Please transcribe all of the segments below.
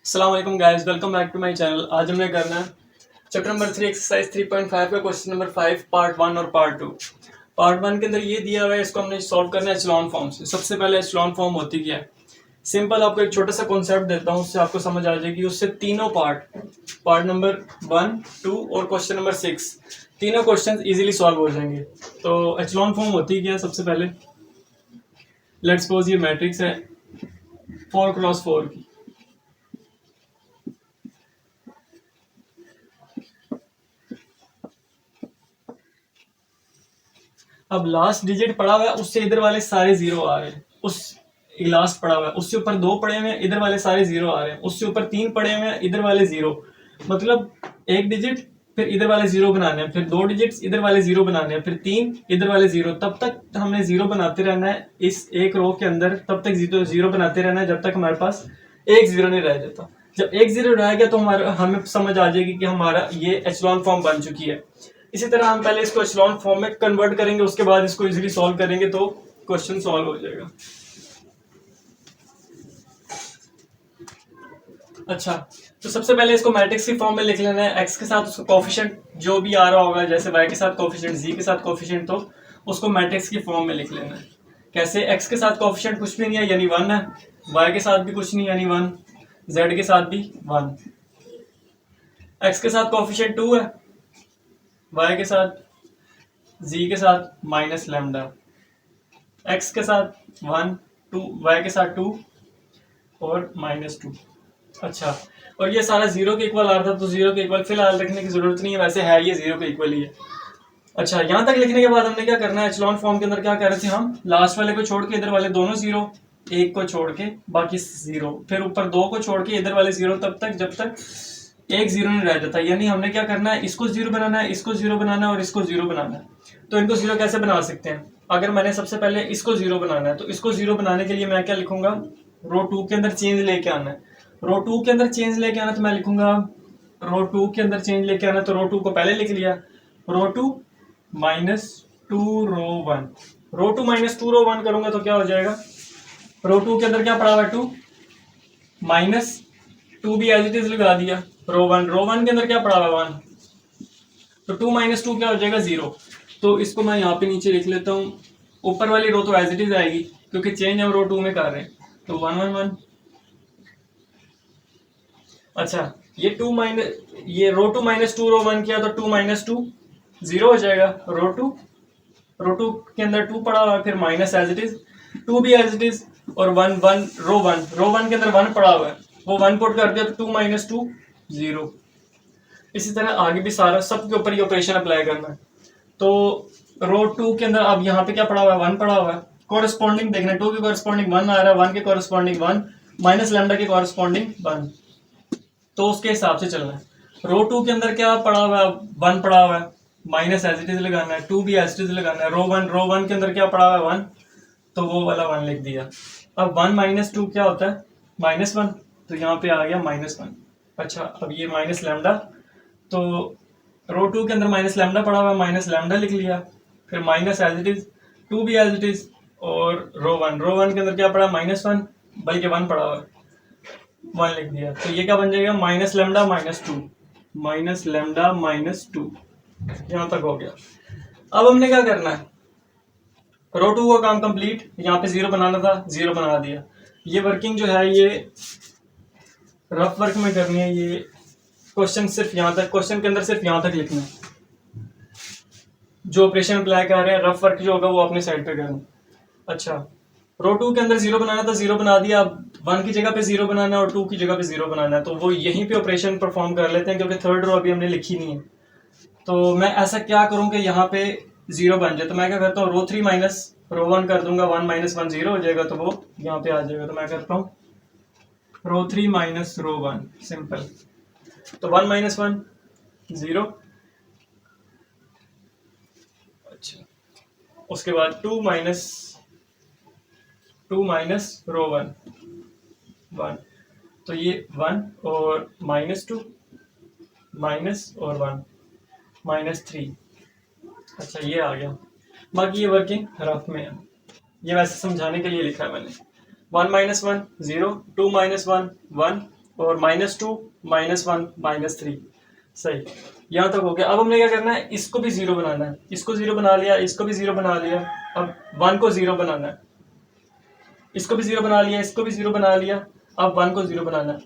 अस्सलाम वालेकुम guys, welcome back to my channel. आज हमने करना है चैप्टर नंबर 3 एक्सरसाइज 3.5 का क्वेश्चन नंबर 5 पार्ट 1 और पार्ट 2। पार्ट 1 के अंदर ये दिया हुआ है, इसको हमने सॉल्व करना है एचेलॉन फॉर्म से। सबसे पहले एचेलॉन फॉर्म होती क्या है, सिंपल आपको एक छोटा सा कॉन्सेप्ट देता हूँ, उससे आपको समझ आ जाएगी। उससे तीनों पार्ट नंबर 1, 2 और क्वेश्चन नंबर 6 तीनों क्वेश्चन इजीली सॉल्व हो जाएंगे। तो एचेलॉन फॉर्म होती क्या है, सबसे पहले लेट्स सपोज ये मैट्रिक्स है 4x4 की। अब लास्ट डिजिट पड़ा हुआ है, उससे इधर वाले सारे जीरो आ रहे हैं। उस लास्ट पड़ा हुआ है, उससे ऊपर 2 पड़े हुए हैं, इधर वाले सारे जीरो आ रहे हैं। उससे ऊपर 3 पड़े हुए हैं, इधर वाले जीरो। मतलब एक डिजिट फिर इधर वाले जीरो बनाने हैं, फिर 2 डिजिट्स इधर वाले जीरो बनाने हैं, फिर 3 इधर वाले जीरो। तब तक हमने जीरो बनाते रहना है इस एक रो के अंदर, तब तक जीरो बनाते रहना है जब तक हमारे पास एक जीरो नहीं रह जाता। जब एक जीरो रह गया तो हमारा हमें समझ आ जाएगी कि हमारा ये एचेलॉन फॉर्म बन चुकी है। इसी तरह हम पहले इसको एचेलॉन फॉर्म में कन्वर्ट करेंगे, उसके बाद इसको इजीली सॉल्व करेंगे तो क्वेश्चन सॉल्व हो जाएगा। अच्छा, तो सबसे पहले इसको मैट्रिक्स की फॉर्म में लिख लेना है। एक्स के साथ उसका कोफिशिएंट जो भी आ रहा होगा, जैसे वाई के साथ कोफिशिएंट, जी के साथ कोफिशिएंट, तो उसको मैट्रिक्स की फॉर्म में लिख लेना है। कैसे? एक्स के साथ कोफिशिएंट कुछ भी नहीं है यानी 1 है, वाई के साथ भी कुछ नहीं यानी 1, जेड के साथ भी 1। एक्स के साथ कोफिशिएंट 2 है, वाई के साथ, जी के साथ माइनस लैम्डा, एक्स के साथ 1, 2, वाई के साथ 2 और -2। अच्छा, और ये सारा जीरो के इक्वल आ रहा था, तो जीरो के इक्वल फिलहाल रखने की जरूरत नहीं है, वैसे है ये जीरो के इक्वल ही है। अच्छा, यहां तक लिखने के बाद हमने क्या करना है, एचेलॉन फॉर्म के अंदर क्या कर रहे थे हम, लास्ट वाले को छोड़ के इधर वाले दोनों जीरो, एक को छोड़ के बाकी जीरो, फिर ऊपर 2 को छोड़ के इधर वाले जीरो, तब तक जब तक एक जीरो नहीं रह जाता। यानी हमने क्या करना है, इसको जीरो बनाना है, इसको जीरो बनाना है और इसको जीरो बनाना है। तो इनको जीरो कैसे बना सकते हैं? अगर मैंने सबसे पहले इसको जीरो बनाना है, तो इसको जीरो बनाने के लिए मैं क्या लिखूंगा, रो 2 के अंदर चेंज लेके आना है। रो 2 के अंदर चेंज लेके आना, तो मैं लिखूंगा रो 2 के अंदर चेंज लेके आना, तो रो 2 को पहले लिख लिया, रो 2 -2 रो 1। रो 2 -2 रो 1 करूंगा तो क्या हो जाएगा, रो 2 के अंदर क्या पड़ा हुआ है 2, -2 भी एज इट इज लगा दिया, रो 1 के अंदर क्या पड़ा हुआ है 1, तो 2 - 2 क्या हो जाएगा 0। तो इसको मैं यहाँ पे नीचे लिख लेता हूँ। ऊपर वाली रो तो एज इट इज आएगी क्योंकि चेंज हम रो 2 में कर रहे हैं, तो 1 1 1। अच्छा, ये ये रो 2 -2 रो 1 किया तो 2 -2 0 हो जाएगा। रो 2 के अंदर 2 पड़ा हुआ है, फिर माइनस एज इट इज, 2 भी एज इट इज, और 1 1 रो 1 के अंदर 1 पड़ा हुआ है, वो 1 पुट कर दिया तो 2 -2 0। इसी तरह आगे भी सारा सबके ऊपर ये ऑपरेशन अप्लाई करना है। तो रो 2 के अंदर अब यहाँ पे क्या पड़ा हुआ है, 1 पड़ा हुआ है, कोरस्पॉन्डिंग देखना, 2 के कोरस्पॉन्डिंग 1 आ रहा है, 1 के कोरस्पॉन्डिंग 1, माइनस लैम्डा के कोरस्पॉन्डिंग 1, तो उसके हिसाब से चलना है। रो 2 के अंदर क्या पड़ा हुआ है, 1 पड़ा हुआ है, माइनस एज इट इज लगाना है, 2 भी एज इट इज लगाना है। रो 1 के अंदर क्या पड़ा हुआ है 1, तो वो वाला 1 लिख दिया। अब 1 - 2 क्या होता है -1, तो यहाँ पे आ गया -1। अच्छा, अब ये माइनस लैम्डा, तो रो 2 के अंदर माइनस लैम्डा पड़ा हुआ है, माइनस लैम्डा लिख लिया, फिर माइनस एज इट इज, 2 भी एज इट इज, और रो 1 के अंदर क्या पड़ा -1, बल्कि 1 पड़ा हुआ है, 1 लिख दिया। तो ये क्या बन जाएगा, माइनस लैम्डा -2, माइनस लैम्डा -2। यहाँ तक हो गया। अब हमने क्या करना है, रो 2 का काम कंप्लीट, यहाँ पे जीरो बनाना था, जीरो बना दिया। ये वर्किंग जो है ये रफ वर्क में करनी है। ये क्वेश्चन सिर्फ यहाँ तक, क्वेश्चन के अंदर सिर्फ यहाँ तक लिखना है। जो ऑपरेशन अप्लाई कर रहे हैं, रफ वर्क जो होगा वो अपने साइड पे करना। अच्छा, रो 2 के अंदर जीरो बनाना था, जीरो बना दिया। अब 1 की जगह पे जीरो बनाना है और 2 की जगह पे जीरो बनाना है, तो वो यहीं पे ऑपरेशन परफॉर्म कर लेते हैं क्योंकि थर्ड रो अभी हमने लिखी नहीं है। तो मैं ऐसा क्या करूं कि यहाँ पे जीरो बन जाए, तो मैं क्या करता हूँ, रो 3 माइनस रो 1 कर दूंगा, 1 - 1 0 हो जाएगा, तो वो यहाँ पे आ जाएगा। तो मैं करता हूँ रो 3 माइनस रो 1, सिंपल। तो 1 - 1 0। अच्छा, उसके बाद 2 माइनस रो 1 1, तो ये 1 और -2 माइनस और 1 -3। अच्छा, ये आ गया। बाकी ये वर्किंग रफ में है, ये वैसे समझाने के लिए लिखा है मैंने। 1 - 1 0, 2 - 1 1, और -2 -1 -3, सही, यहाँ तक हो गया। अब हमने क्या करना है, इसको भी जीरो बनाना है, इसको जीरो बना लिया, इसको भी जीरो बना लिया, अब 1 को जीरो बनाना है, इसको भी जीरो बना लिया, इसको भी जीरो बना लिया, अब 1 को जीरो बनाना है।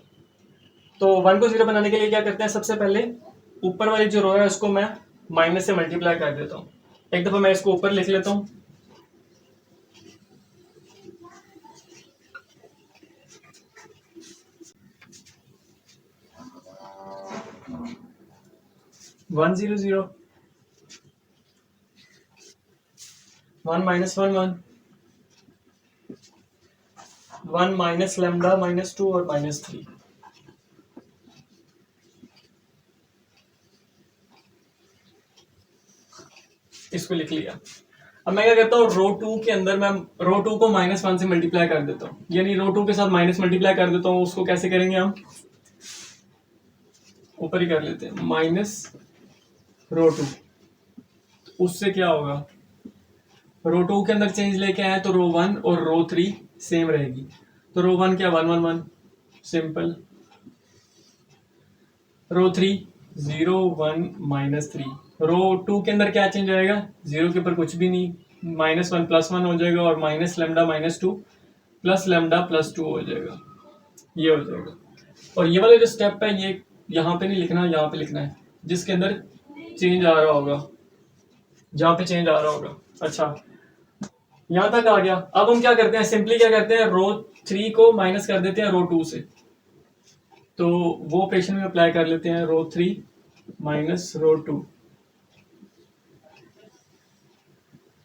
तो 1 को जीरो बनाने के लिए क्या करते हैं, सबसे पहले ऊपर वाली जो रो है उसको मैं माइनस से मल्टीप्लाई कर देता हूँ। एक दफा मैं इसको ऊपर लिख लेता हूँ, one zero zero, 1 -1 1, 1 minus lambda -2 और -3। इसको लिख लिया। अब मैं क्या करता हूँ, रो 2 के अंदर मैं रो 2 को -1 से मल्टीप्लाई कर देता हूँ, यानी रो 2 के साथ माइनस मल्टीप्लाई कर देता हूँ। उसको कैसे करेंगे हम, ऊपर ही कर लेते हैं, माइनस रो 2, उससे क्या होगा, रो 2 के अंदर चेंज लेके आए तो रो 1 और रो 3 सेम रहेगी। तो रो 1 क्या, 1 1 1, सिंपल। रो 3 0 1 -3, रो 2 के अंदर क्या चेंज आएगा, 0 के ऊपर कुछ भी नहीं, -1 +1 हो जाएगा, और माइनस लैम्डा -2 प्लस लैम्डा +2 हो जाएगा, ये हो जाएगा। और ये वाला जो स्टेप है ये यहाँ पे नहीं लिखना, यहाँ पे लिखना है, जिसके अंदर चेंज आ रहा होगा, जहाँ पे चेंज आ रहा होगा। अच्छा, यहाँ तक आ गया। अब हम क्या करते हैं, सिंपली क्या करते हैं, रो 3 को माइनस कर देते हैं रो 2 से। तो वो ऑपरेशन में अप्लाई कर लेते हैं, रो 3 माइनस रो 2।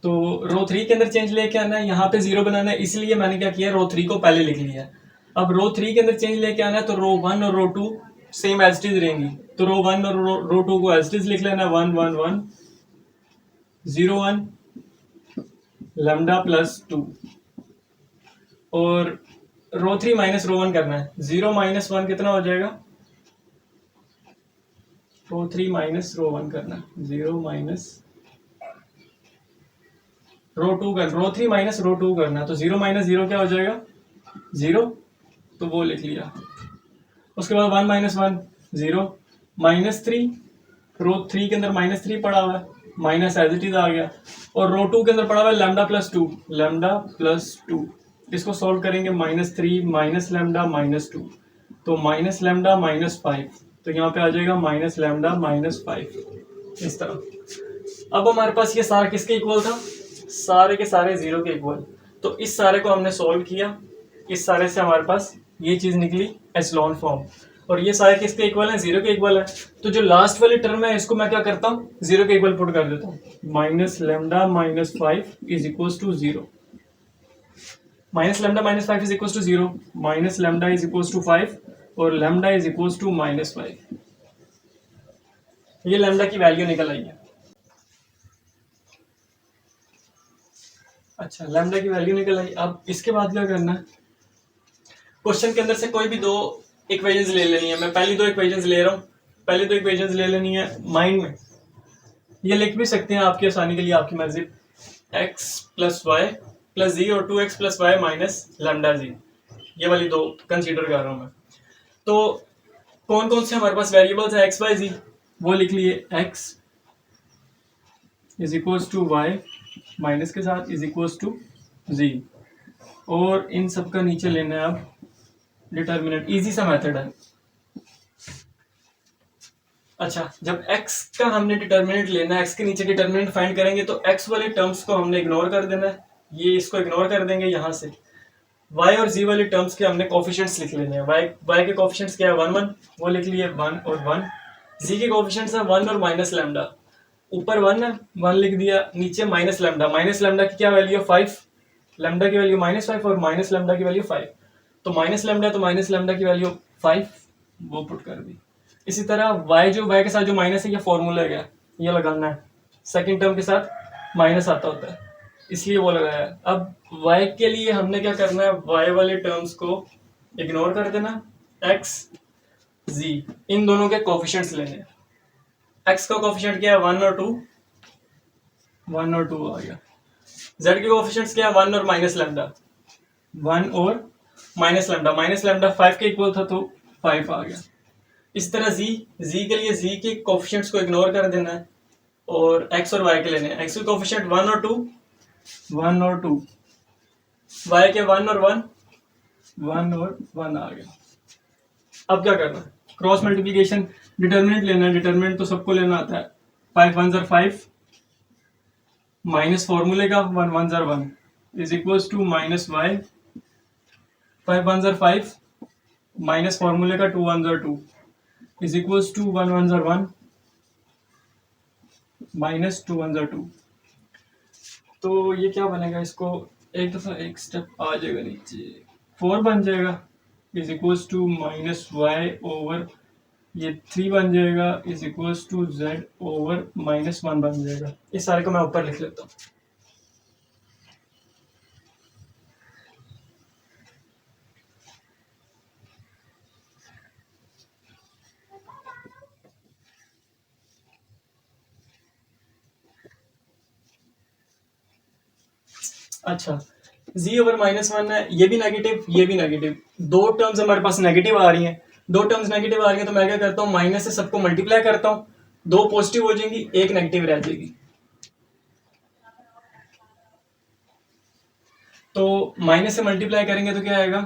तो रो 3 के अंदर चेंज लेके आना है, यहाँ पे जीरो बनाना है, इसलिए मैंने क्या किया, रो 3 को पहले लिख लिया है। अब रो 3 के अंदर चेंज लेके आना है, तो रो 1 और रो 2 सेम एज इट इज रहेंगी। तो रो 1 और रो 2 को एज इट इज लिख लेना, 1 1 1 0 1 लैम्डा +2, और रो 3 माइनस रो 1 करना है, 0 -1 कितना हो जाएगा, रो 3 माइनस रो 1 करना है, 0 माइनस रो 2 कर, रो 3 माइनस रो 2 करना है, तो 0 -0 क्या हो जाएगा, 0, तो वो लिख लिया। उसके बाद 1 -1 0 -3, रो 3 के अंदर -3 पड़ा हुआ है, माइनस एज इट इज आ गया, और रो 2 के अंदर पड़ा हुआ है लैम्डा +2, लैम्डा +2। इसको सॉल्व करेंगे, -3 माइनस लैम्डा -2, तो माइनस लैम्डा -5, तो यहाँ पे आ जाएगा माइनस लैम्डा -5, इस तरह। अब हमारे पास ये सारा किसके इक्वल था, सारे के सारे 0 के इक्वल। तो इस सारे को हमने सॉल्व किया, इस सारे से हमारे पास ये चीज निकली एचलॉन फॉर्म, और ये सारे किसके इक्वल है, 0 के इक्वल है। तो जो लास्ट वाली टर्म है इसको मैं क्या करता हूँ, 0 के इक्वल पुट कर देता हूँ, minus lambda -5 is equal to 0, minus lambda -5 is equal to 0, minus lambda is equal to 5, और लैम्डा इज इक्वल टू -5। ये लैम्डा की वैल्यू निकल आई है। अच्छा, लैम्डा की वैल्यू निकल आई। अब इसके बाद क्या करना है, क्वेश्चन के अंदर से कोई भी दो इक्वेशंस ले लेनी है। मैं पहली दो इक्वेशंस ले रहा हूँ, पहली दो इक्वेशंस ले लेनी है माइंड में। ये लिख भी सकते हैं आपकी आसानी के लिए, आपकी मर्जी, x + y + z और 2x + y minus lambda z, ये वाली दो कंसीडर कर रहा हूँ मैं। तो कौन कौन से हमारे पास वेरिएबल्स है, x y z, वो लिख लिए, x is equal to y minus के साथ इज इक्वल टू z, और इन सब का नीचे लेना है आप डिटर्मिनेंट, इजी सा मेथड है। अच्छा, जब x का हमने डिटर्मिनेंट लेना है, x के नीचे डिटर्मिनेंट फाइंड करेंगे, तो x वाले टर्म्स को हमने इग्नोर कर देना है, ये इसको इग्नोर कर देंगे यहाँ से। y और z वाले टर्म्स के हमने कोफिशिएंट्स लिख लेने हैं। y के कोफिशिएंट्स क्या है, 1 1, वो लिख लिए 1 और 1। z के कोफिशिएंट्स है 1 और माइनस लैम्डा, ऊपर 1 है, 1 लिख दिया, नीचे माइनस लैम्डा, माइनस लैम्डा की क्या वैल्यू है, 5, लैम्डा की वैल्यू -5 और माइनस लैम्डा की वैल्यू 5, तो माइनस लैम्डा, तो माइनस लैम्डा की वैल्यू 5, वो पुट कर दी। इसी तरह y के साथ जो माइनस है, ये फॉर्मूला है, ये लगाना है, सेकंड टर्म के साथ माइनस आता होता है, इसलिए वो लगाया है। अब y के लिए हमने क्या करना है, y वाले टर्म्स को इग्नोर कर देना, x z इन दोनों के कोफिशिएंट्स लेने हैं। x का कोफिशिएंट क्या है, 1 और 2, 1 और 2 आ गया। z के कोफिशिएंट्स क्या है, 1 और माइनस लैम्डा, 1 और माइनस लैम्डा, माइनस लैम्डा 5 के इक्वल था, तो 5 आ गया। इस तरह जी के लिए जी के कोफिशिएंट्स को इग्नोर कर देना है और एक्स और वाई के लेने हैं। एक्स के कोफिशिएंट 1 और 2, 1 और 2, वाई के 1 और 1, 1 और 1 आ गया। अब क्या करना है, क्रॉस मल्टीप्लीकेशन, डिटर्मिनेंट लेना है। डिटर्मिनेंट तो सबको लेना आता है। 5 1 ज़र 5 माइनस फॉर्मूले का 1 1 ज़र 1 is equals to minus y. 5 1 ज़र 5 माइनस फॉर्मूले का 2 1 ज़र 2 इज इक्वल्स टू 1 1 ज़र 1 माइनस 2 1 ज़र 2। तो ये क्या बनेगा, इसको एक दफ़ा एक स्टेप आ जाएगा नीचे, 4 बन जाएगा is equals to minus y over ये 3 बन जाएगा is equals to z over minus 1 बन जाएगा। इस सारे को मैं ऊपर लिख लेता हूँ। अच्छा, z ओवर माइनस 1 है, ये भी नेगेटिव ये भी नेगेटिव, दो टर्म्स हमारे पास नेगेटिव आ रही हैं। दो टर्म्स नेगेटिव आ रही हैं तो मैं क्या करता हूँ, माइनस से सबको मल्टीप्लाई करता हूँ, दो पॉजिटिव हो जाएंगी एक नेगेटिव रह जाएगी। तो माइनस से मल्टीप्लाई करेंगे तो क्या आएगा,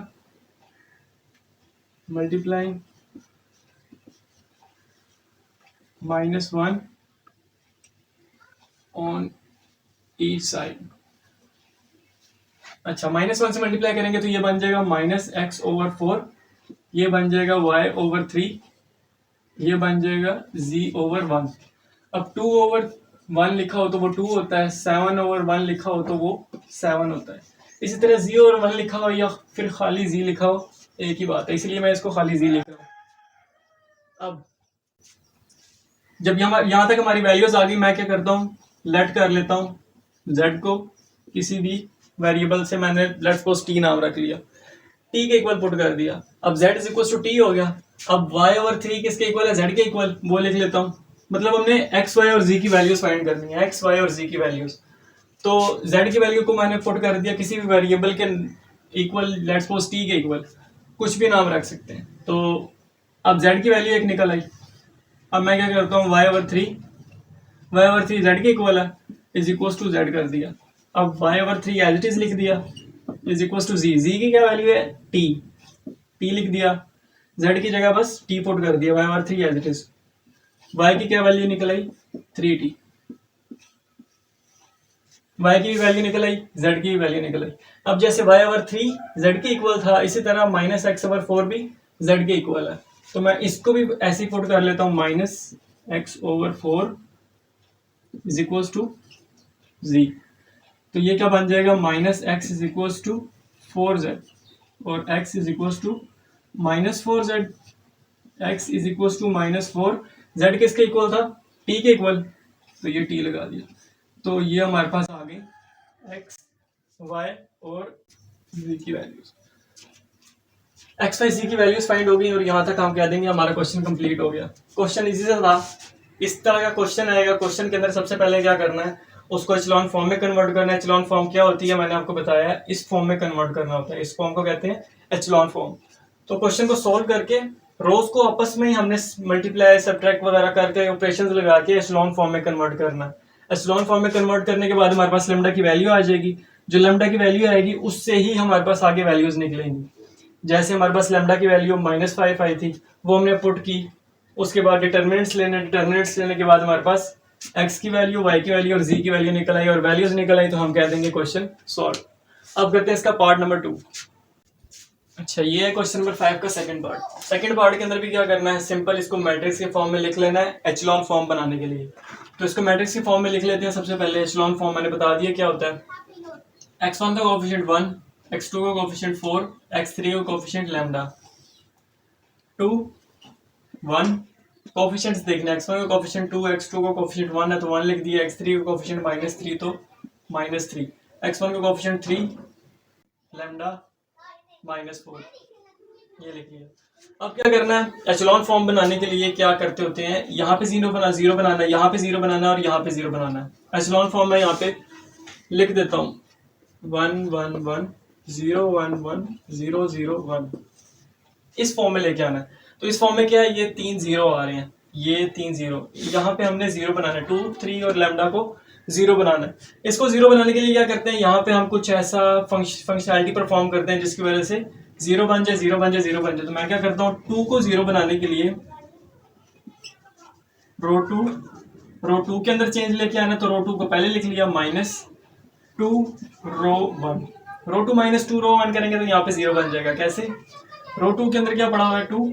मल्टीप्लाई -1 ऑन ईच साइड। अच्छा, -1 से मल्टीप्लाई करेंगे तो ये बन जाएगा -x ओवर 4, ये बन जाएगा y ओवर 3, ये बन जाएगा z ओवर 1। अब 2 ओवर 1 लिखा हो तो वो 2 होता है, 7 ओवर 1 लिखा हो तो वो 7 होता है। इसी तरह z ओवर 1 लिखा हो या फिर खाली z लिखा हो, एक ही बात है, इसलिए मैं इसको खाली z लिख रहा हूँ। अब जब यहाँ तक हमारी वैल्यूज आ गई, मैं क्या करता हूँ, लेट कर लेता हूँ z को किसी भी वेरिएबल से, मैंने लेट्स सपोज t नाम रख लिया, t के इक्वल पुट कर दिया। अब z is equal to t हो गया। अब y ओवर 3 किसके इक्वल है, z के इक्वल, वो लिख लेता हूँ। मतलब हमने x y और z की वैल्यूज फाइंड करनी है, x y और z की वैल्यूज। तो z की वैल्यू को मैंने पुट कर दिया किसी भी वेरिएबल के इक्वल, लेट्स सपोज t के इक्वल, कुछ भी नाम रख सकते हैं। तो अब z की वैल्यू एक निकल आई। अब मैं क्या करता हूँ, y ओवर 3 z के इक्वल है इज इक्वल टू z कर दिया। अब y over 3 as it is लिख दिया इज इक्वल टू z की क्या वैल्यू है, t लिख दिया, z की जगह बस t पुट कर दिया, y over 3 as it is. y की क्या वैल्यू निकल आई, 3t, y की भी वैल्यू निकल आई, z की भी वैल्यू निकल आई। अब जैसे y ओवर 3 z के इक्वल था, इसी तरह माइनस एक्स ओवर 4 भी z के इक्वल है। तो मैं इसको भी ऐसे ही पुट कर लेता हूँ, minus x over 4 is equal to z। तो ये क्या बन जाएगा, minus x is equal to 4z और x is equal to -4z। x is equal to -4, z किसके इक्वल था, t के इक्वल, तो ये t लगा दिया। तो ये हमारे पास आ गई x, y और z की वैल्यूज। x, y, z की वैल्यूज फाइंड हो गई और यहाँ तक हम कह देंगे हमारा क्वेश्चन कंप्लीट हो गया। क्वेश्चन इजी सा था। इस तरह का क्वेश्चन आएगा, क्वेश्चन के अंदर सबसे पहले क्या करना है, उसको एचलॉन फॉर्म में कन्वर्ट करना है। एचलॉन फॉर्म क्या होती है, मैंने आपको बताया है, इस फॉर्म में कन्वर्ट करना होता है। इस फॉर्म को कहते हैं एचलॉन फॉर्म। तो क्वेश्चन को सॉल्व करके रोज को आपस में ही हमने मल्टीप्लाई सब्ट्रैक्ट वगैरह करके ऑपरेशंस लगा के एचलॉन फॉर्म में कन्वर्ट करना है। एचलॉन फॉर्म में कन्वर्ट करने के बाद हमारे पास लैम्डा की वैल्यू आ जाएगी। जो लैम्डा की वैल्यू आएगी उससे ही हमारे पास आगे वैल्यूज निकलेंगी। जैसे हमारे पास लैम्डा की वैल्यू -5 आई थी, वो हमने पुट की। उसके बाद डिटर्मिनेंट्स लेने के बाद हमारे पास x की वैल्यू, y की वैल्यू और z की वैल्यू निकल आई और वैल्यूज निकल आई, तो हम कह देंगे क्वेश्चन सॉल्व। अब करते हैं इसका पार्ट नंबर 2। अच्छा, ये है क्वेश्चन नंबर 5 का सेकंड पार्ट। सेकंड पार्ट के अंदर भी क्या करना है, सिंपल इसको मैट्रिक्स के फॉर्म में लिख लेना है एचलॉन फॉर्म बनाने के लिए। तो इसको मैट्रिक्स के फॉर्म में लिख लेते हैं। सबसे पहले एचलॉन फॉर्म मैंने बता दिया क्या होता है। x1 का कोएफिशिएंट 1, x2 का कोएफिशिएंट 4, x3 का कोएफिशिएंट लैम्डा 2 1। कोएफिशिएंट्स देखना, x1 का कोएफिशिएंट 2, x2 का कोएफिशिएंट 1 है तो 1 लिख दिया, x3 का कोएफिशिएंट -3 तो -3, x1 का कोएफिशिएंट 3 लैम्डा -4, ये लिख लिया। अब क्या करना है, एचलॉन फॉर्म बनाने के लिए क्या करते होते हैं, यहाँ पे जीरो बनाना है, यहाँ पे जीरो बनाना है और यहाँ पे जीरो बनाना है। एचलॉन फॉर्म में यहाँ पे लिख देता हूँ 1 1 1 0 1 1 0 0 1, इस फॉर्म में लेके आना है। तो इस फॉर्म में क्या है, ये 3 जीरो आ रहे हैं, ये 3 जीरो, यहाँ पे हमने जीरो बनाना है, 2 3 और लैम्डा को जीरो बनाना है। इसको जीरो बनाने के लिए क्या करते हैं, यहाँ पे हम कुछ ऐसा फंक्शनैलिटी परफॉर्म करते हैं जिसकी वजह से जीरो बन जाए, जीरो बन जाए, जीरो बन जाए। तो मैं क्या करता हूँ, 2 को जीरो बनाने के लिए रो टू के अंदर चेंज लेके आना, तो रो 2 को पहले लिख लिया -2 रो 1, रो 2 -2 रो 1 करेंगे तो यहाँ पे जीरो बन जाएगा। कैसे, रो 2 के अंदर क्या पड़ा हुआ है 2,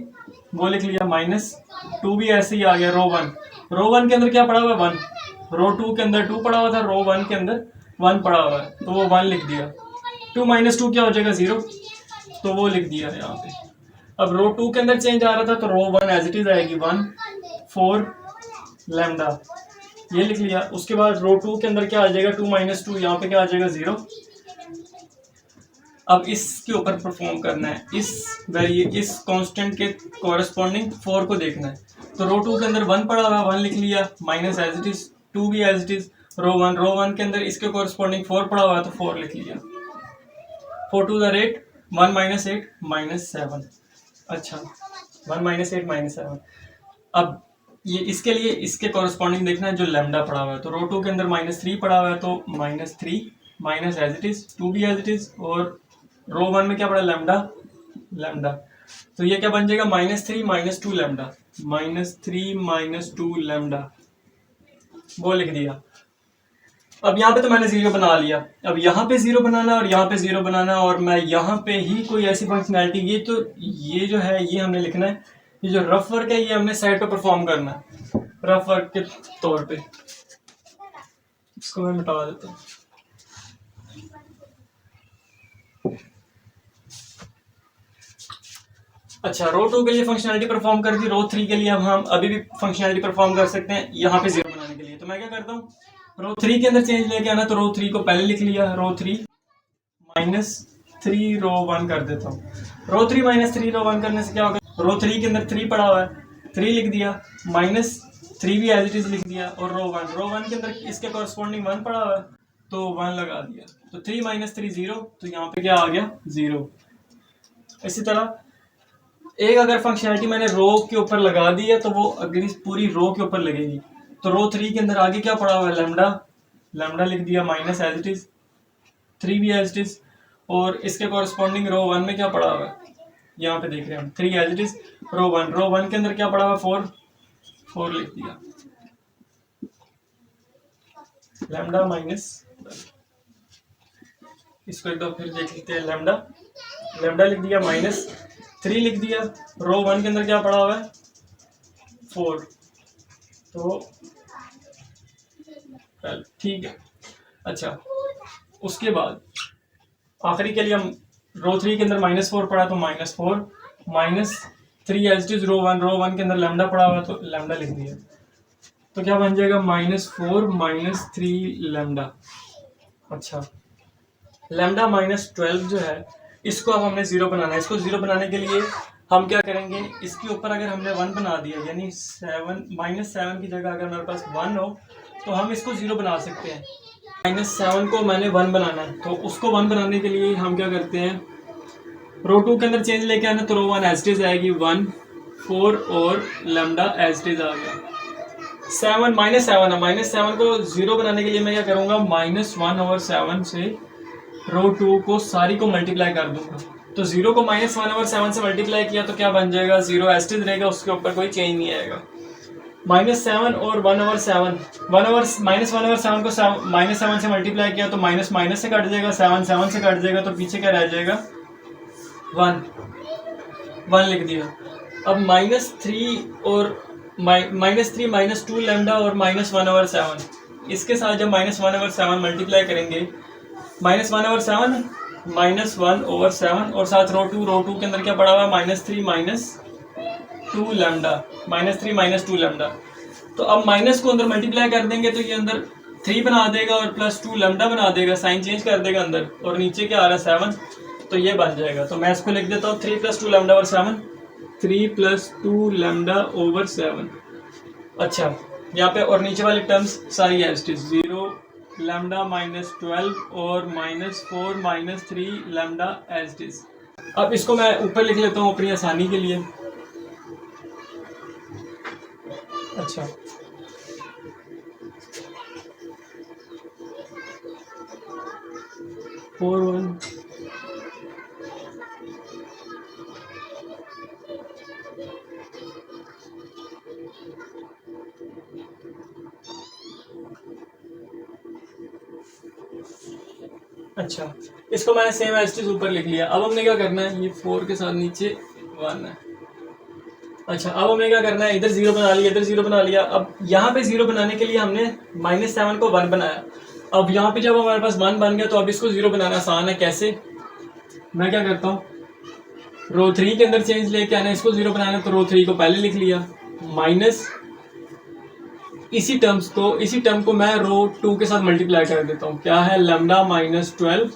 वो लिख लिया, -2 भी ऐसे ही आ गया, रो 1 के अंदर क्या पड़ा हुआ है 1, रो 2 के अंदर 2 पड़ा हुआ था, रो 1 के अंदर 1 पड़ा हुआ है, तो वो 1 लिख दिया। 2 - 2 क्या हो जाएगा 0, तो वो लिख दिया यहाँ पे। अब रो 2 के अंदर चेंज आ रहा था तो रो 1 एज इट इज आएगी 1 4 लैम्डा, ये लिख लिया। उसके बाद रो 2 के अंदर क्या आ जाएगा 2 - 2, यहाँ पे क्या आ जाएगा 0। अब इसके ऊपर परफॉर्म करना है, इस कांस्टेंट के कॉरेस्पॉन्डिंग 4 को देखना है। तो रो 2 के अंदर 1 पड़ा हुआ, 1 लिख लिया, माइनस एज इट इज, 2 भी एज इट इज, रो 1 के अंदर इसके कॉरेस्पॉन्डिंग 4 पड़ा हुआ है तो 4 लिख लिया। 4 2 द रेट 1 -8 -7, अच्छा 1 -8 -7। अब ये इसके लिए इसके कॉरेस्पॉन्डिंग देखना है जो लैम्डा पड़ा हुआ है, तो रो 2 के अंदर -3 पड़ा हुआ है तो -3 माइनस एज इट इज, 2 भी एज इट इज, और रो 1 में क्या पड़ा लैम्डा, तो ये क्या बन जाएगा -3 -2 लैम्डा, -3 -2 लैम्डा, वो लिख दिया। अब यहाँ पे तो मैंने जीरो बना लिया, अब यहाँ पे जीरो बनाना और यहाँ पे जीरो बनाना, और मैं यहाँ पे ही कोई ऐसी फंक्शनैलिटी, ये जो है ये हमने लिखना है, ये जो रफ वर्क है ये हमने साइड पे परफॉर्म करना है रफ वर्क के तौर पे। इसको मैं मिटा देता हूँ। अच्छा, रो 2 के लिए फंक्शनैलिटी परफॉर्म कर दी, रो 3 के लिए अब हम अभी भी फंक्शनैलिटी परफॉर्म कर सकते हैं यहाँ पे जीरो बनाने के लिए। तो मैं क्या करता हूँ, रो 3 के अंदर चेंज लेके आना, तो रो 3 को पहले लिख लिया, रो 3 -3 रो 1 कर देता हूँ। रो 3 -3 रो 1 करने से क्या होगा, रो 3 के अंदर 3 पड़ा हुआ है, 3 लिख दिया, -3 भी एज इट इज लिख दिया, और रो 1 के अंदर इसके कॉरेस्पॉन्डिंग 1 पड़ा हुआ है तो 1 लगा दिया, तो 3 -3 0, तो यहाँ पे क्या आ गया 0। इसी तरह एक अगर फंक्शनैलिटी मैंने रो के ऊपर लगा दी है तो वो अगर इस पूरी रो के ऊपर लगेगी। तो रो 3 के अंदर आगे क्या पड़ा हुआ है लैम्डा लिख दिया, माइनस एज इट इज, 3 भी एज इट इज, और इसके कॉरेस्पॉन्डिंग रो 1 में क्या पड़ा हुआ है, यहाँ पे देख रहे हैं हम 3 एज इट इज, रो 1 के अंदर क्या पड़ा हुआ है 4 लिख दिया, लैम्डा माइनस, इसको एक दो फिर देख लेते हैं, लैम्डा लिख दिया, -3 लिख दिया, रो 1 के अंदर क्या पड़ा हुआ है 4, तो ठीक है। अच्छा, उसके बाद आखिरी के लिए हम रो 3 के अंदर -4 पड़ा तो -4, -3 एज इट इज, रो 1 के अंदर लैम्डा पड़ा हुआ तो लैम्डा लिख दिया, तो क्या बन जाएगा -4 -3 लैम्डा। अच्छा, लैम्डा -12 जो है इसको अब हमने 0 बनाना है। इसको 0 बनाने के लिए हम क्या करेंगे, इसके ऊपर अगर हमने 1 बना दिया, यानी -7 की जगह अगर हमारे पास 1 हो तो हम इसको 0 बना सकते हैं। -7 को मैंने 1 बनाना है, तो उसको 1 बनाने के लिए हम क्या करते हैं, रो 2 के अंदर चेंज लेके आना, तो रो 1 एज इट इज आएगी 1 4, और लैम्डा एज इट इज आ गया 7 -7 है। -7 को 0 बनाने के लिए मैं क्या करूँगा, -1/7 से रो 2 को सारी को मल्टीप्लाई कर दूंगा, तो 0 को -1/7 से मल्टीप्लाई किया तो क्या बन जाएगा 0 एज इट इज रहेगा, उसके ऊपर कोई चेंज नहीं आएगा। -7 और 1/7, -1/7 को -7 से मल्टीप्लाई किया तो माइनस से कट जाएगा, 7 से कट जाएगा, तो पीछे क्या रह जाएगा 1 लिख दिया। अब -3 और -3 -2 लैम्डा और -1/7, इसके साथ जब -1/7 मल्टीप्लाई करेंगे, -1/7 -1/7, और साथ रो 2 के अंदर क्या पड़ा हुआ है -3 -2 लैम्डा, -3 -2 लैम्डा। तो अब माइनस को अंदर मल्टीप्लाई कर देंगे तो ये अंदर 3 बना देगा और +2 लैम्डा बना देगा, साइन चेंज कर देगा अंदर, और नीचे क्या आ रहा है 7, तो ये बन जाएगा। तो मैं इसको लिख देता हूँ 3 + 2 लैम्डा ओवर 7, 3 + 2 लैम्डा ओवर 7। अच्छा, यहाँ पे और नीचे वाली टर्म्स सारी एज इट इज, 0 लैम्डा -12 और -4 -3 लैम्डा एज इट इज। अब इसको मैं ऊपर लिख लेता हूँ अपनी आसानी के लिए, अच्छा, फोर वन, अच्छा इसको मैंने सेम एज इट इज ऊपर लिख लिया। अब हमने क्या करना है, ये 4 के साथ नीचे 1 है। अच्छा अब हमें क्या करना है, इधर 0 बना लिया, इधर 0 बना लिया। अब यहाँ पे 0 बनाने के लिए हमने -7 को 1 बनाया। अब यहाँ पे जब हमारे पास 1 बन गया तो अब इसको 0 बनाना आसान है। कैसे, मैं क्या करता हूँ, रो 3 के अंदर चेंज लेके आना, इसको 0 बनाना, तो रो 3 को पहले लिख लिया, माइनस इसी टर्म को मैं रो 2 के साथ मल्टीप्लाई कर देता हूँ। क्या है, लैम्डा -12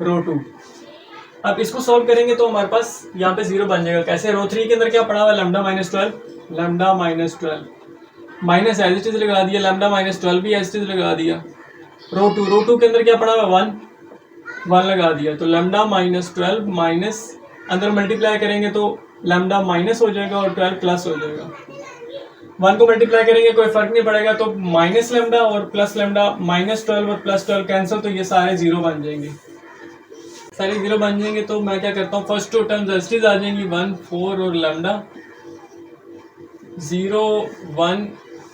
रो 2। अब इसको सॉल्व करेंगे तो हमारे पास यहाँ पे 0 बन जाएगा। कैसे, रो 3 के अंदर क्या पड़ा हुआ है, lambda -12, lambda -12 minus as it is लगा दिया, लैम्डा -12 भी एज इट इज लगा दिया। रो 2 के अंदर क्या पड़ा हुआ, 1 लगा दिया, तो लैम्डा -12 माइनस, अंदर मल्टीप्लाई करेंगे तो लैम्डा माइनस हो जाएगा और 12 प्लस हो जाएगा। 1 को मल्टीप्लाई करेंगे कोई फर्क नहीं पड़ेगा, तो माइनस लैम्डा और प्लस लैम्डा, -12 और +12 कैंसिल, तो ये सारे 0 बन जाएंगे, सारे 0 बन जाएंगे। तो मैं क्या करता हूँ, first 2 terms as it is आ जाएंगी, 1 4 और लैम्डा 0 1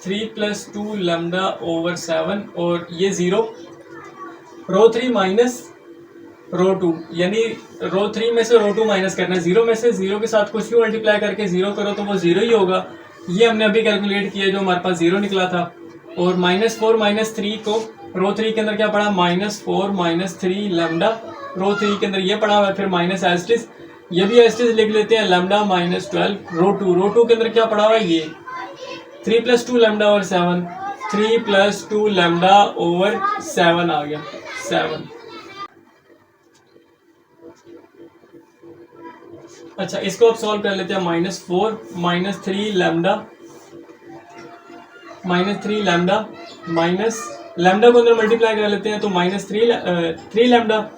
3 + 2 लैम्डा ओवर 7 और ये 0, रो 3 माइनस रो 2, यानी रो 3 में से रो 2 माइनस करना है। 0 में से 0 के साथ कुछ भी मल्टीप्लाई करके 0 करो तो वो 0 ही होगा। ये हमने अभी कैलकुलेट किया जो हमारे पास 0 निकला था। और -4 -3 को रो 3 के अंदर क्या पड़ा, -4 -3 लैम्डा, रो 3 के अंदर ये पड़ा हुआ है, फिर माइनस एज इट इज, ये भी एज इट इज लिख लेते हैं, लैम्डा -12 रो 2 के अंदर क्या पड़ा हुआ है, ये 3 + 2 लैम्डा ओवर 7, 3 + 2 लैम्डा ओवर 7 आ गया, 7। अच्छा इसको अब सॉल्व कर लेते हैं, -4 -3 लैम्डा, -3 लैम्डा माइनस लैम्डा को अंदर मल्टीप्लाई कर लेते हैं तो -3 लैम्डा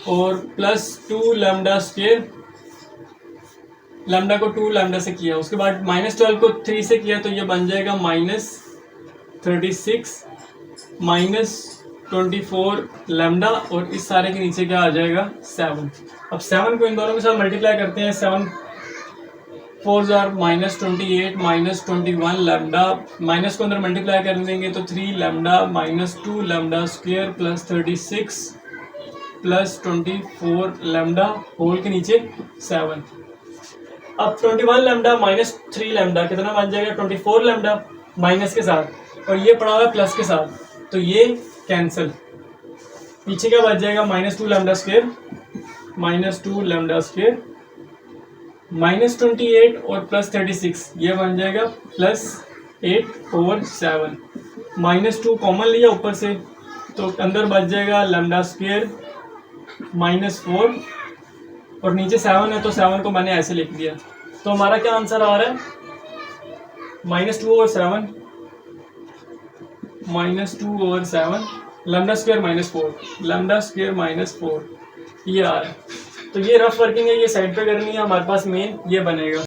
और +2 लैम्डा स्क्वायर, लैम्डा को 2 लैम्डा से किया, उसके बाद -12 को 3 से किया तो ये बन जाएगा -36 -24 लैम्डा और इस सारे के नीचे क्या आ जाएगा, 7। अब 7 को इन दोनों के साथ मल्टीप्लाई करते हैं, 7 4 -28 -21 लैम्डा, माइनस को अंदर मल्टीप्लाई कर देंगे तो 3 lambda -2 lambda square +36 +24 lambda whole के नीचे 7। अब 21 लैम्डा -3 लैम्डा कितना बन जाएगा, 24 लैम्डा माइनस के साथ, और ये पड़ा हुआ है प्लस के साथ, तो ये कैंसिल, पीछे क्या बच जाएगा, -2 लैम्डा स्क्वायर -2 लैम्डा स्क्वायर -28 और +36, ये बन जाएगा +8/7। -2 कॉमन लिया ऊपर से तो अंदर बच जाएगा लैम्डा स्क्वायर -4 और नीचे 7 है तो 7 को मैंने ऐसे लिख दिया। तो हमारा क्या आंसर आ रहा है, -2/7 -2/7 लैम्डा स्क्वायर -4 लैम्डा स्क्वायर -4 ये आ रहा है। तो ये रफ वर्किंग है, ये साइड पे करनी है, हमारे पास मेन ये बनेगा।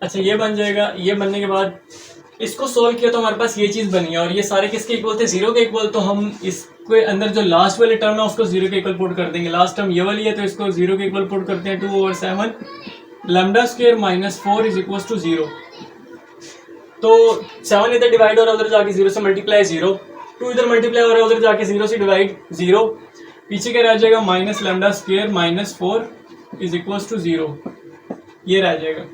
अच्छा ये बन जाएगा, ये बनने के बाद इसको सोल्व किया तो हमारे पास ये चीज़ बनी है, और ये सारे किसके इक्वल थे, 0 के इक्वल। तो हम इसके अंदर जो लास्ट वाली टर्म है उसको 0 के इक्वल पुट कर देंगे। लास्ट टर्म ये वाली है तो इसको 0 के इक्वल पुट करते हैं, 2/7 लैम्डा स्क्वायर -4 = 0। तो 7 इधर डिवाइड हो रहा है, उधर जाके 0 से मल्टीप्लाई 0, 2 इधर मल्टीप्लाई हो रहा है, उधर जाके 0 से डिवाइड 0, पीछे क्या रह जाएगा, माइनस लैम्डा स्क्वायर -4 = 0, ये रह जाएगा।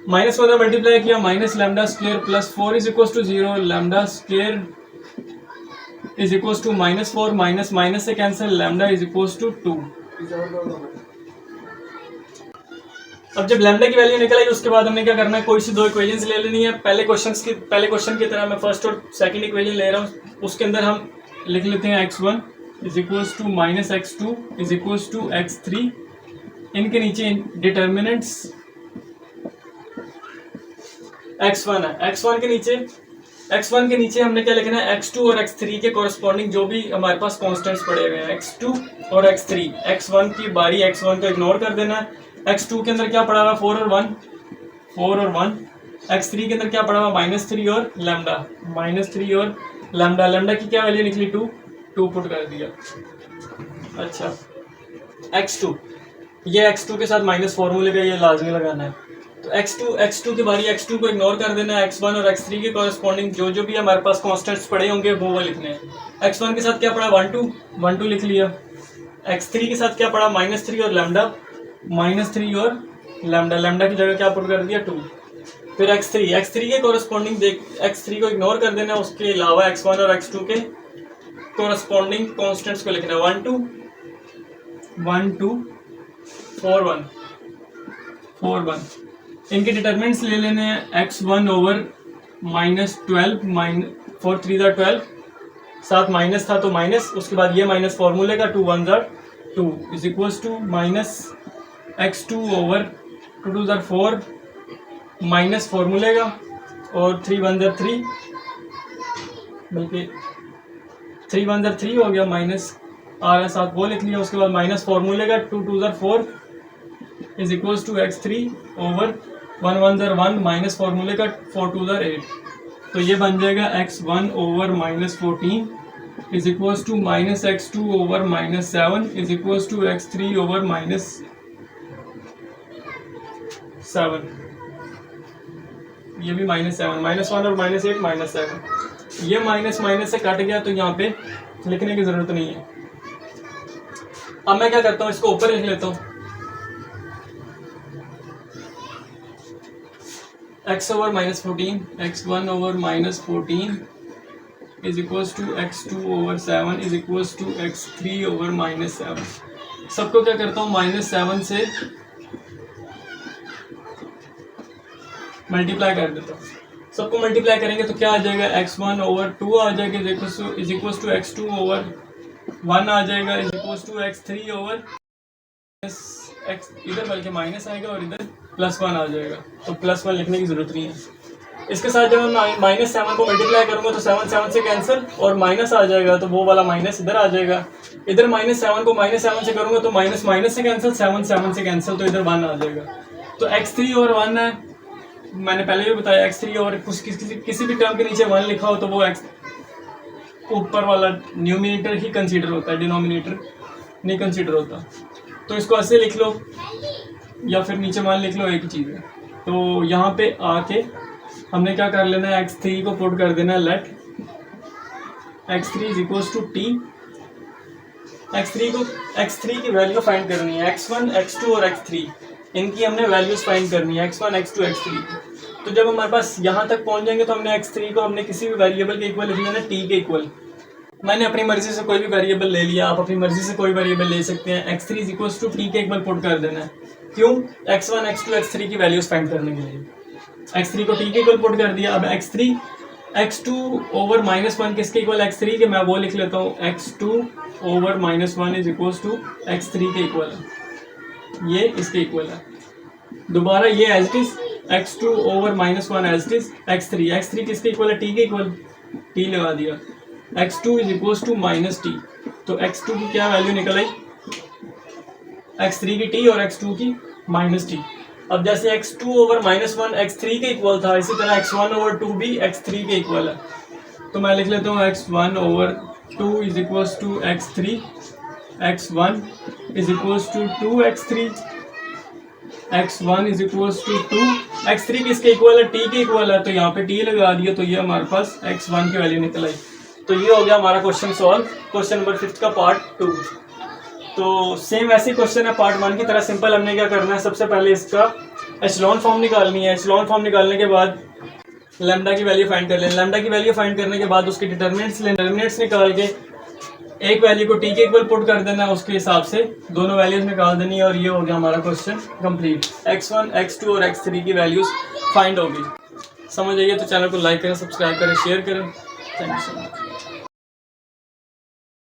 माइनस को अंदर मल्टीप्लाई किया, minus lambda square +4 = 0, lambda square = -4 minus से कैंसिल, लैम्डा = 2। अब जब लैम्डा की वैल्यू निकल आई उसके बाद हमने क्या करना है, कोई सी दो इक्वेशंस ले लेनी है। पहले क्वेश्चन की तरह मैं फर्स्ट और सेकंड इक्वेशन ले रहा हूँ, उसके अंदर हम लिख लेते हैं x1 = -x2 = x3। इनके नीचे डिटर्मिनेंट्स x1 है, x1 के नीचे हमने क्या लिखना है, x2 और x3 के कोरस्पॉन्डिंग जो भी हमारे पास कॉन्स्टेंट्स पड़े हुए हैं, x2 और x3। x1 की बारी x1 को इग्नोर कर देना है, x2 के अंदर क्या पड़ा हुआ है, 4 और 1, x3 के अंदर क्या पड़ा हुआ -3 और लैम्डा, -3 और लैम्डा, लैम्डा की क्या वैल्यू निकली 2 पुट कर दिया। अच्छा x2, ये x2 के साथ माइनस फॉर्मूले का ये लाजमी लगाना है। तो x2 की बारी, x2 को इग्नोर कर देना है, x1 और x3 के कॉरेस्पॉन्डिंग जो भी हमारे पास कॉन्स्टेंट्स पड़े होंगे वो लिखने हैं। x1 के साथ क्या पड़ा 1 2 लिख लिया, x3 के साथ क्या पड़ा -3 और लैम्डा, -3 और लैम्डा, लैम्डा की जगह क्या पुट कर दिया 2। फिर x3 के कॉरेस्पॉन्डिंग देख, x3 को इग्नोर कर देना, उसके अलावा x1 और x2 के कॉरेस्पॉन्डिंग कॉन्स्टेंट्स को लिखना है 1 2 4 1। इनके डिटरमिनेंट्स ले लेने हैं, x1 ओवर -12 4 3 12, साथ माइनस था तो माइनस, उसके बाद ये माइनस फॉर्मूले का 2 1 2 is equals to minus x2 over 2 2 4 minus फॉर्मूले का और 3 1 3, बल्कि 3 1 3 हो गया, माइनस आ रहा है साथ वो लिख लिया, उसके बाद माइनस फॉर्मूले का 2 2 4 is equals to x3 over 1 1 1 minus फॉर्मूले का 4 2 8। तो ये बन जाएगा x1 over -14 is equals to minus x2 over -7 is equals to x3 over -7। ये भी -7, -1 और -8 -7, ये माइनस माइनस से कट गया तो यहाँ पे लिखने की जरूरत नहीं है। अब मैं क्या करता हूँ, इसको ऊपर लिख लेता हूँ, x over -14 x1 over -14 is equals to x2 over 7 is equals to x3 over -7। सबको क्या करता हूँ -7 से मल्टीप्लाई कर देता हूँ। सबको मल्टीप्लाई करेंगे तो क्या आ जाएगा, x1 ओवर 2 आ जाएगा is equals to x2 over 1 आ जाएगा is equals to x3 over x, इधर बल्कि माइनस आएगा और इधर +1 आ जाएगा, तो +1 लिखने की जरूरत नहीं है। इसके साथ जब मैं -7 को मल्टीप्लाई करूंगा तो 7 7 से कैंसिल और माइनस आ जाएगा, तो वो वाला माइनस इधर आ जाएगा। इधर -7 को -7 से करूंगा तो माइनस माइनस से कैंसिल, 7 7 से कैंसिल, तो इधर 1 आ जाएगा। तो x3 और 1 है, मैंने पहले भी बताया x3 और किसी भी टर्म के नीचे 1 लिखा हो तो वो x ऊपर वाला न्यूमिनेटर ही कंसीडर होता है, डिनोमिनेटर नहीं कंसीडर होता। तो इसको ऐसे लिख लो या फिर नीचे मान लिख लो, एक ही चीज़ है। तो यहाँ पे आके हमने क्या कर लेना है, x3 को पुट कर देना है, let x3 is equals to t। x3 की वैल्यू फाइंड करनी है, x1 x2 और x3 इनकी हमने वैल्यूज फाइंड करनी है, x1 x2 x3। तो जब हमारे पास यहाँ तक पहुँच जाएंगे तो हमने x3 को हमने किसी भी वेरिएबल के इक्वल लिख लेना, t के इक्वल। मैंने अपनी मर्जी से कोई भी वेरिएबल ले लिया, आप अपनी मर्जी से कोई वेरिएबल ले सकते हैं। x3 is equals to t के इक्वल पुट कर देना है, क्यों, x1 x2 x3 की वैल्यूज फाइंड करने के लिए। x3 को t के इक्वल पुट कर दिया। अब x3 x2 ओवर -1 किसके इक्वल, x3 के, मैं वो लिख लेता हूँ, x2 over -1 is equals to x3 के इक्वल है, ये इसके इक्वल है। दोबारा ये as it is x2 over -1 as it is x3 किसके इक्वल है, t के इक्वल, t लगा दिया। x2 is equals to -t, तो x2 की क्या वैल्यू निकल आई, x3 की t और x2 की -t। अब जैसे x2 ओवर -1 x3 के इक्वल था, इसी तरह x1 ओवर 2 भी x3 के इक्वल है। तो मैं लिख लेता हूँ x1 over 2 is equals to x3, x1 is equals to 2x3, x1 is equals to 2, x3 किसके इक्वल है, t के इक्वल है, तो यहाँ पे t लगा दिया, तो ये हमारे पास x1 की वैल्यू निकल आई। तो ये हो गया हमारा क्वेश्चन सॉल्व, क्वेश्चन नंबर 5 का पार्ट 2। तो सेम ऐसे क्वेश्चन है पार्ट 1 की तरह, सिंपल। हमने क्या करना है, सबसे पहले इसका एचलॉन फॉर्म निकालनी है। एचलॉन फॉर्म निकालने के बाद लैम्डा की वैल्यू फाइंड कर लें। लैम्डा की वैल्यू फाइंड करने के बाद उसके डिटरमिनेंट्स निकाल के एक वैल्यू को t के इक्वल पुट कर देना है, उसके हिसाब से दोनों वैल्यूज निकाल देनी है, और ये हो गया हमारा क्वेश्चन कंप्लीट। x1 x2 और x3 की वैल्यूज फाइंड होगी। समझ आइए तो चैनल को लाइक करें, सब्सक्राइब करें, शेयर करें। Thank you so much.